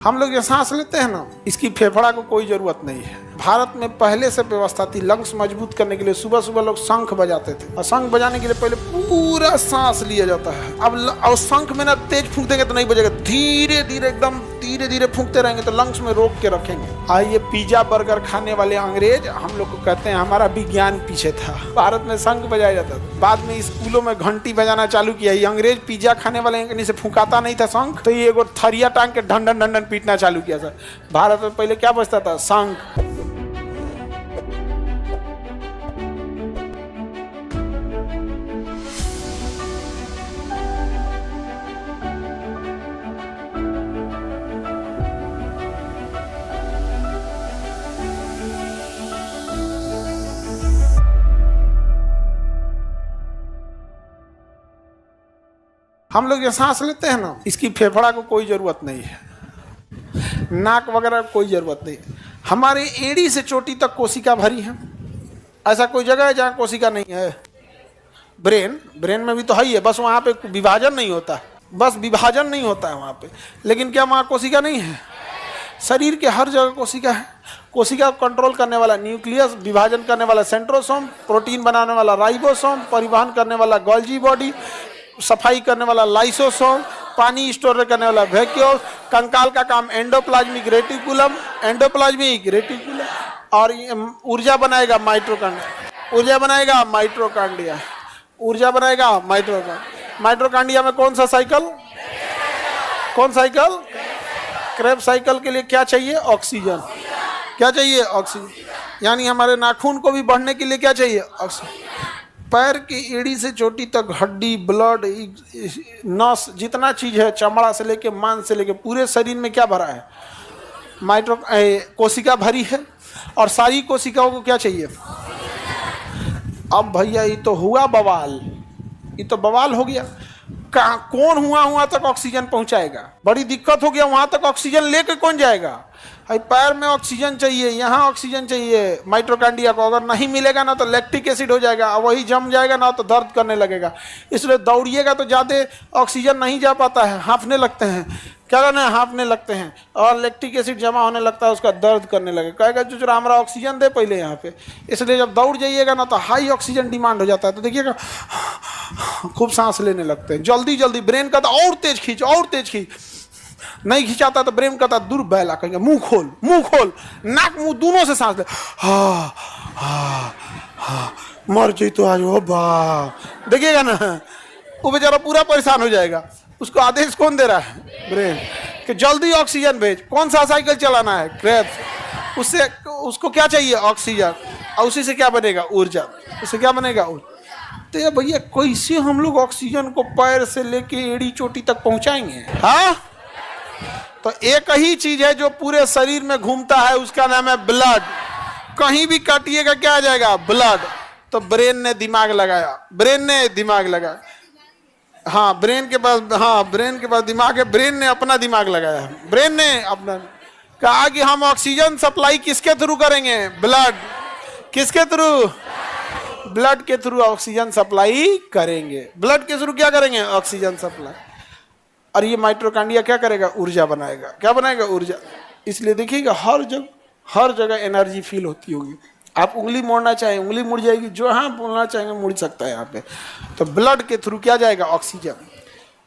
हम लोग ये सांस लेते हैं ना, इसकी फेफड़ा को कोई जरूरत नहीं है। भारत में पहले से व्यवस्था थी, लंग्स मजबूत करने के लिए सुबह सुबह लोग शंख बजाते थे, और शंख बजाने के लिए पहले पूरा सांस लिया जाता है। अब और शंख में ना तेज फूंक देंगे तो नहीं बजेगा, धीरे धीरे एकदम धीरे धीरे फूंकते रहेंगे तो लंग्स में रोक के रखेंगे। ये पिज्जा बर्गर खाने वाले अंग्रेज हम लोग को कहते हैं हमारा विज्ञान पीछे था। भारत में शंख बजाया जाता था, बाद में स्कूलों में घंटी बजाना चालू किया। ये अंग्रेज पिज्जा खाने वाले से फूंकाता नहीं था शंख, तो ये एगो थरिया टांग के ढंडन ढंडन पीटना चालू किया था। भारत में पहले क्या बजता था? शंख। हम लोग ये सांस लेते हैं ना, इसकी फेफड़ा को कोई जरूरत नहीं है, नाक वगैरह कोई जरूरत नहीं। हमारे एड़ी से चोटी तक कोशिका भरी है। ऐसा कोई जगह है जहाँ कोशिका नहीं है? ब्रेन में भी तो है ही है, बस वहाँ पे विभाजन नहीं होता, बस विभाजन नहीं होता है वहाँ पे। लेकिन क्या वहाँ कोशिका नहीं है? शरीर के हर जगह कोशिका है। कोशिका को कंट्रोल करने वाला न्यूक्लियस, विभाजन करने वाला सेंट्रोसोम, प्रोटीन बनाने वाला राइबोसोम, परिवहन करने वाला गोल्जी बॉडी, सफाई करने वाला लाइसोसोम, पानी स्टोर करने वाला वैक्यूल, कंकाल का काम एंडोप्लाज्मिक रेटिकुलम, और ऊर्जा बनाएगा माइटोकॉन्ड्रिया, माइटोकॉन्ड्रिया में कौन साइकिल? क्रेब्स साइकिल के लिए क्या चाहिए? ऑक्सीजन। क्या चाहिए? ऑक्सीजन। यानी हमारे नाखून को भी बढ़ने के लिए क्या चाहिए? ऑक्सीजन। पैर की एड़ी से चोटी तक हड्डी, ब्लड, नस, जितना चीज है, चमड़ा से लेके मांस से लेके पूरे शरीर में क्या भरा है? कोशिका भरी है। और सारी कोशिकाओं को क्या चाहिए? अब भैया ये तो हुआ बवाल, ये तो बवाल हो गया। कौन वहां तक ऑक्सीजन पहुंचाएगा? बड़ी दिक्कत हो गया, वहां तक ऑक्सीजन लेके कौन जाएगा? पैर में ऑक्सीजन चाहिए, यहाँ ऑक्सीजन चाहिए माइटोकॉन्ड्रिया को, अगर नहीं मिलेगा ना तो लैक्टिक एसिड हो जाएगा, और वही जम जाएगा ना तो दर्द करने लगेगा। इसलिए दौड़िएगा तो ज़्यादा ऑक्सीजन नहीं जा पाता है, हाँफने लगते हैं। क्या करना है? हाँफने लगते हैं, और लैक्टिक एसिड जमा होने लगता है, उसका दर्द करने लगेगा। कहेगा जो जरा हमारा ऑक्सीजन दे पहले यहाँ पे। इसलिए जब दौड़ जाइएगा ना तो हाई ऑक्सीजन डिमांड हो जाता है, तो देखिएगा खूब सांस लेने लगते हैं जल्दी जल्दी। ब्रेन का तो और तेज खींच, नहीं खिंचाता तो ब्रेन कहता दूर बैला, कहेंगे मुंह खोल, नाक मुंह दोनों से सांस ले। मर जाई तो आज हो बा, देखिएगा ना वो बेचारा पूरा परेशान हो जाएगा। उसको आदेश कौन दे रहा है? ब्रेन, कि जल्दी ऑक्सीजन भेज। कौन सा साइकिल चलाना है? क्रेब्स। उससे उसको क्या चाहिए? ऑक्सीजन। और उसी से क्या बनेगा? ऊर्जा। उससे क्या बनेगा? तो भैया कैसे हम लोग ऑक्सीजन को पैर से लेके एड़ी चोटी तक पहुंचाएंगे? हाँ, तो एक ही चीज है जो पूरे शरीर में घूमता है, उसका नाम है ब्लड। कहीं भी काटिएगा क्या आ जाएगा? ब्लड। तो ब्रेन ने दिमाग लगाया। हाँ, ब्रेन के पास दिमाग है, ब्रेन ने अपना दिमाग लगाया। ब्रेन ने अपना कहा कि हम ऑक्सीजन सप्लाई किसके थ्रू करेंगे? ब्लड। किसके थ्रू? ब्लड के थ्रू ऑक्सीजन सप्लाई करेंगे। ब्लड के थ्रू क्या करेंगे? Oxygen supply. और ये माइटोकॉन्ड्रिया क्या करेगा? ऊर्जा बनाएगा। क्या बनाएगा? ऊर्जा। इसलिए देखिएगा हर जगह एनर्जी फील होती होगी। आप उंगली मोड़ना चाहें, उंगली मुड़ जाएगी, जो हाँ बोलना चाहेंगे मुड़ सकता है यहाँ पे। तो ब्लड के थ्रू क्या जाएगा? ऑक्सीजन।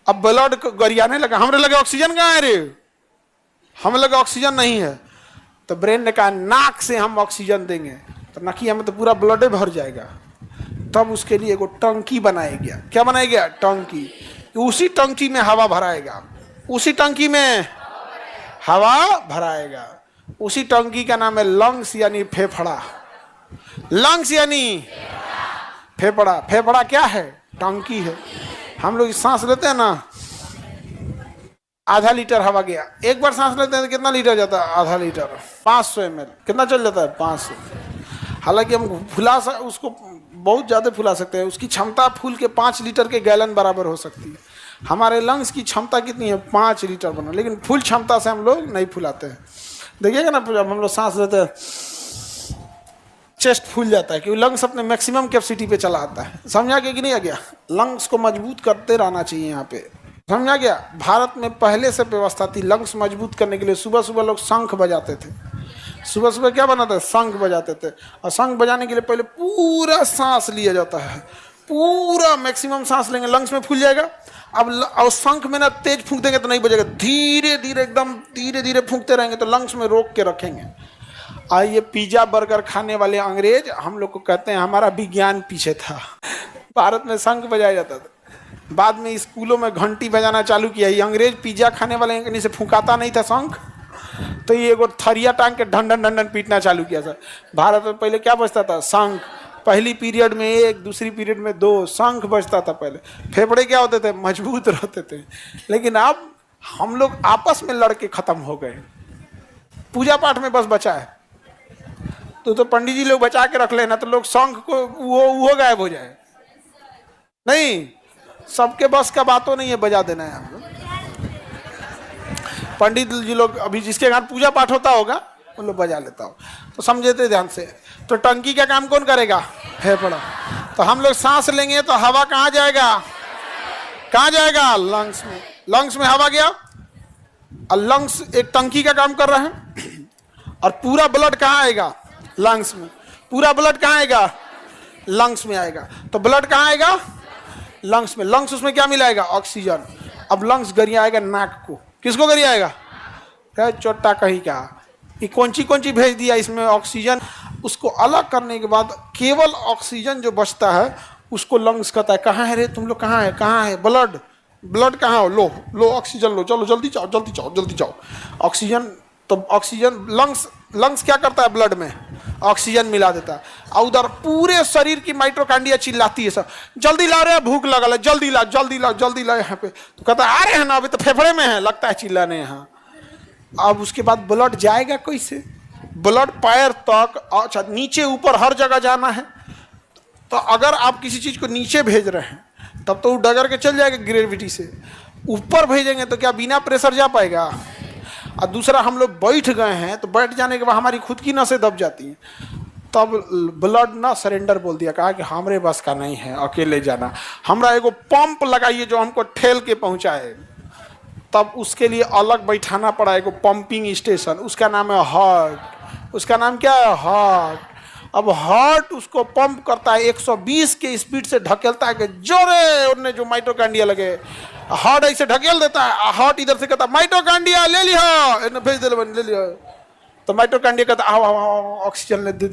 अब ब्लड को गरियाने लगा, हमरे लगे ऑक्सीजन कहाँ है रे? हमें लगा ऑक्सीजन नहीं है। तो ब्रेन ने कहा नाक से हम ऑक्सीजन देंगे, तो नकिया में तो पूरा ब्लड भर जाएगा। तब उसके लिए एगो टंकी बनाया गया। क्या बनाया गया? टंकी। उसी टंकी में हवा भराएगा, उसी टंकी का नाम है लंग्स, यानी फेफड़ा। फेफड़ा क्या है? टंकी है। हम लोग सांस लेते हैं ना, आधा लीटर हवा गया, एक बार सांस लेते हैं तो कितना लीटर जाता है? आधा लीटर। 500 ml कितना चल जाता है? 500। हालांकि हम उसको बहुत ज़्यादा फुला सकते हैं, उसकी क्षमता फूल के 5 लीटर के गैलन बराबर हो सकती है। हमारे लंग्स की क्षमता कितनी है? 5 लीटर बना, लेकिन फुल क्षमता से हम लोग नहीं फुलाते हैं। देखिएगा ना, जब हम लोग सांस लेते हैं चेस्ट फूल जाता है, क्योंकि लंग्स अपने मैक्सिमम कैपेसिटी पे चला आता है। समझा कि नहीं आ गया? लंग्स को मजबूत करते रहना चाहिए यहाँ पे। समझा गया। भारत में पहले से व्यवस्था थी लंग्स मजबूत करने के लिए। सुबह सुबह लोग शंख बजाते थे। सुबह सुबह क्या बनाते थे? शंख बजाते थे। और शंख बजाने के लिए पहले पूरा सांस लिया जाता है, पूरा मैक्सिमम सांस लेंगे, लंग्स में फूल जाएगा। अब और शंख में ना तेज फूंक देंगे तो नहीं बजेगा, धीरे धीरे एकदम धीरे धीरे फूंकते रहेंगे तो लंग्स में रोक के रखेंगे। और ये पिज्जा बर्गर खाने वाले अंग्रेज हम लोग को कहते हैं हमारा विज्ञान पीछे था। भारत में शंख बजाया जाता था, बाद में स्कूलों में घंटी बजाना चालू किया। ये अंग्रेज पिज्जा खाने वाले कहीं से फूंकाता नहीं था शंख, तो ये एगो थरिया टांग के ढंडन ढंडन पीटना चालू किया था। भारत में पहले क्या बजता था? शंख। पहली पीरियड में 1, दूसरी पीरियड में 2 शंख बजता था। पहले फेफड़े क्या होते थे? मजबूत रहते थे। लेकिन अब हम लोग आपस में लड़के खत्म हो गए, पूजा पाठ में बस बचा है। तो पंडित जी लोग बचा के रख लेना, तो लोग शंख को वो गायब हो जाए। नहीं, सबके बस का बातों नहीं है बजा देना है। हम लोग पंडित जी लोग अभी जिसके घर पूजा पाठ होता होगा वो लोग बजा लेता हो, तो समझे थे ध्यान से। तो टंकी का काम कौन करेगा? फेफड़ा। तो हम लोग सांस लेंगे तो हवा कहाँ जाएगा? कहाँ जाएगा? लंग्स में। लंग्स में हवा गया और लंग्स एक टंकी का काम कर रहा है। और पूरा ब्लड कहाँ आएगा? लंग्स में। पूरा ब्लड कहाँ आएगा? लंग्स में आएगा। तो ब्लड कहाँ आएगा? लंग्स में। लंग्स उसमें क्या मिलाएगा? ऑक्सीजन। अब लंग्स गरियाएगा नाक को। किसको गरियाएगा? चोटा कहीं का ये कौन सी भेज दिया इसमें ऑक्सीजन। उसको अलग करने के बाद केवल ऑक्सीजन जो बचता है उसको लंग्स कहता है कहाँ है रे तुम लोग, कहाँ है, कहाँ है ब्लड? ब्लड कहाँ हो? लो ऑक्सीजन लो, चलो जल्दी जाओ जल्दी जाओ जल्दी जाओ। ऑक्सीजन, तो ऑक्सीजन लंग्स क्या करता है? ब्लड में ऑक्सीजन मिला देता है। और उधर पूरे शरीर की माइटोकांड्रिया चिल्लाती है सब, जल्दी ला रहे हैं, भूख लगल है, जल्दी ला जल्दी ला जल्दी ला। यहाँ पे तो कहता है आ रहे हैं ना, अभी तो फेफड़े में है, लगता है चिल्लाने यहाँ। अब उसके बाद ब्लड जाएगा कैसे? ब्लड पैर तक, अच्छा नीचे ऊपर हर जगह जाना है। तो अगर आप किसी चीज़ को नीचे भेज रहे हैं तब तो वो डगर के चल जाएगा ग्रेविटी से। ऊपर भेजेंगे तो क्या बिना प्रेशर जा पाएगा? और दूसरा हम लोग बैठ गए हैं तो बैठ जाने के बाद हमारी खुद की नसें दब जाती हैं। तब ब्लड ना सरेंडर बोल दिया, कहा कि हमरे बस का नहीं है अकेले जाना, हमरा एगो पंप लगाइए जो हमको ठेल के पहुंचाए। तब उसके लिए अलग बैठाना पड़ा एगो पंपिंग स्टेशन, उसका नाम है हार्ट। उसका नाम क्या है? हार्ट। अब हार्ट उसको पंप करता है, 120 के स्पीड से ढकेलता है कि जोरे उनने जो माइटोकांड्रिया लगे। हार्ट ऐसे ढकेल देता है, हार्ट इधर से कहता माइटोकांड्रिया ले लिया, भेज दे ले लिया। तो माइटोकांड्रिया कहता आओ आओ आओ ऑक्सीजन ले दे।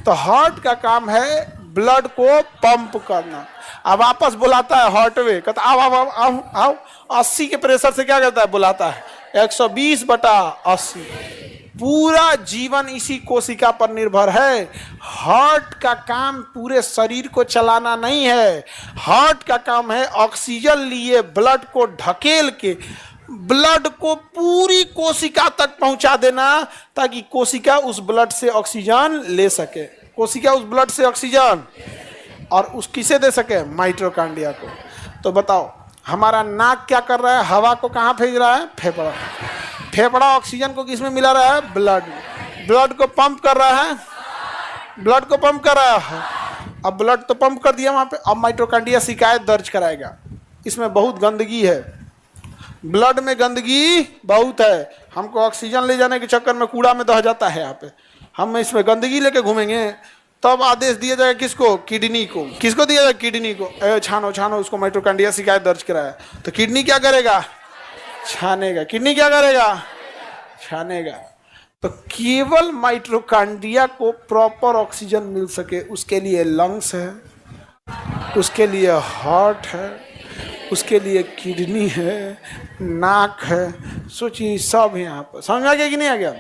तो हार्ट का काम है ब्लड को पंप करना। अब वापस बुलाता है हार्टवे, कहता आओ आओ आओ आओ। 80 के प्रेशर से क्या करता है? बुलाता है 120/80। पूरा जीवन इसी कोशिका पर निर्भर है। हार्ट का काम पूरे शरीर को चलाना नहीं है, हार्ट का काम है ऑक्सीजन लिए ब्लड को ढकेल के ब्लड को पूरी कोशिका तक पहुंचा देना, ताकि कोशिका उस ब्लड से ऑक्सीजन ले सके। कोशिका उस ब्लड से ऑक्सीजन और उस किसे दे सके? माइटोकांड्रिया को। तो बताओ हमारा नाक क्या कर रहा है? हवा को कहाँ भेज रहा है? फेफड़ा। फेफड़ा ऑक्सीजन को किस में मिला रहा है? ब्लड। ब्लड को पंप कर रहा है, ब्लड को पंप कर रहा है। अब ब्लड तो पंप कर दिया वहाँ पे, अब माइटोकांड्रिया शिकायत दर्ज कराएगा, इसमें बहुत गंदगी है, ब्लड में गंदगी बहुत है, हमको ऑक्सीजन ले जाने के चक्कर में कूड़ा में दह जाता है यहाँ पे, हम इसमें गंदगी लेके घूमेंगे। तब आदेश दिया जाएगा किसको? किडनी को। किसको दिया जाएगा? किडनी को। छानो छानो उसको, माइटोकांड्रिया शिकायत दर्ज कराया। तो किडनी क्या करेगा? छानेगा। किडनी क्या करेगा? छानेगा। तो केवल माइटोकांड्रिया को प्रॉपर ऑक्सीजन मिल सके उसके लिए लंग्स है, उसके लिए हार्ट है, उसके लिए किडनी है, नाक है। सोचिए सब यहाँ पर। समझ आ गया कि नहीं आ गया?